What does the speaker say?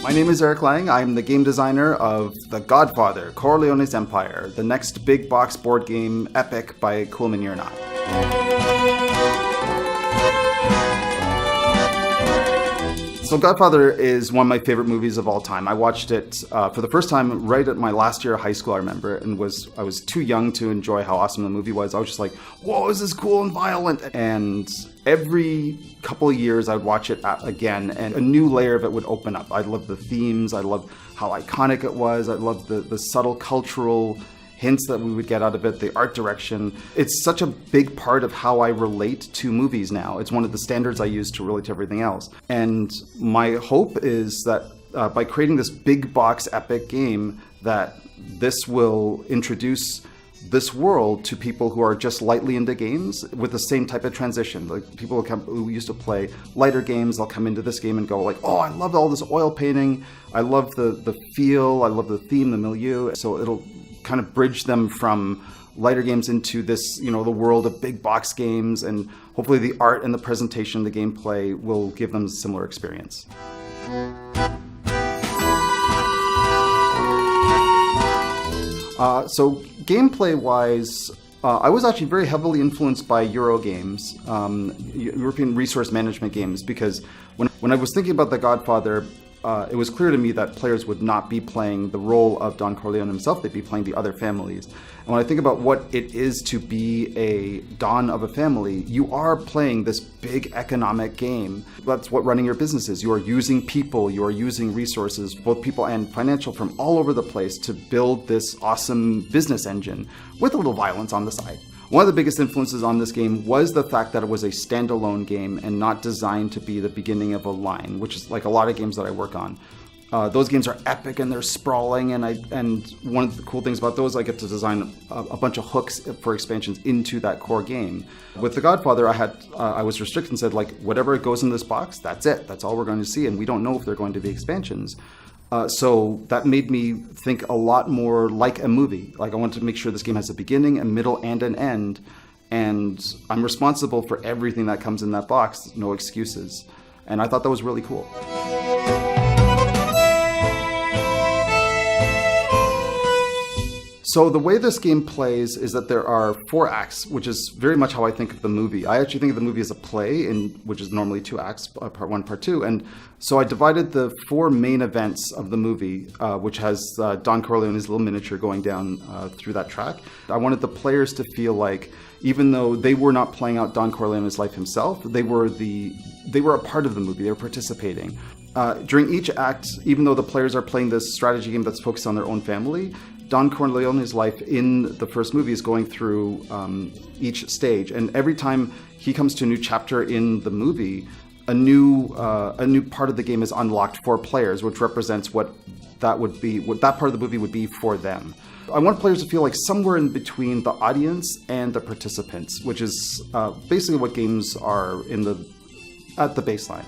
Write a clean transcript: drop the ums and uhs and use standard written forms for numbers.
My name is Ericem Langem. I'm the game designer of The Godfather, Corleones Empire, the next big box board game epic by Cool Mini or Not. So Godfather is one of my favorite movies of all time. I watched it for the first time right at my last year of high school, I remember, and I was too young to enjoy how awesome the movie was. I was just like, whoa, this is cool and violent. And every couple of years I'd watch it again, and a new layer of it would open up. I loved the themes. I loved how iconic it was. I loved the subtle cultural hints that we would get out of it, the art direction. It's such a big part of how I relate to movies now. It's one of the standards I use to relate to everything else. And my hope is that by creating this big box epic game, that this will introduce this world to people who are just lightly into games with the same type of transition. Like people who used to play lighter games, they'll come into this game and go like, oh, I love all this oil painting. I love the feel. I love the theme, the milieu. So it'll kind of bridge them from lighter games into this, the world of big box games, and hopefully the art and the presentation, the gameplay will give them a similar experience. So gameplay-wise, I was actually very heavily influenced by Euro games, European resource management games, because when I was thinking about The Godfather, it was clear to me that players would not be playing the role of Don Corleone himself, they'd be playing the other families. And when I think about what it is to be a Don of a family, you are playing this big economic game. That's what running your business is. You are using people, you are using resources, both people and financial, from all over the place to build this awesome business engine with a little violence on the side. One of the biggest influences on this game was the fact that it was a standalone game and not designed to be the beginning of a line, which is like a lot of games that I work on. Those games are epic and they're sprawling, and one of the cool things about those, I get to design a bunch of hooks for expansions into that core game. With The Godfather, I was restricted and said, like, whatever goes in this box, that's it. That's all we're going to see, and we don't know if they're going to be expansions. So that made me think a lot more like a movie. Like, I wanted to make sure this game has a beginning, a middle, and an end. And I'm responsible for everything that comes in that box, no excuses. And I thought that was really cool. So the way this game plays is that there are 4 acts, which is very much how I think of the movie. I actually think of the movie as a play, which is normally 2 acts, part 1, part 2. And so I divided the 4 main events of the movie, which has Don Corleone's little miniature going down through that track. I wanted the players to feel like, even though they were not playing out Don Corleone's life himself, they were a part of the movie. They were participating. During each act, even though the players are playing this strategy game that's focused on their own family, Don Corleone's life in the first movie is going through each stage, and every time he comes to a new chapter in the movie, a new part of the game is unlocked for players, which represents what that part of the movie would be for them. I want players to feel like somewhere in between the audience and the participants, which is basically what games are at the baseline.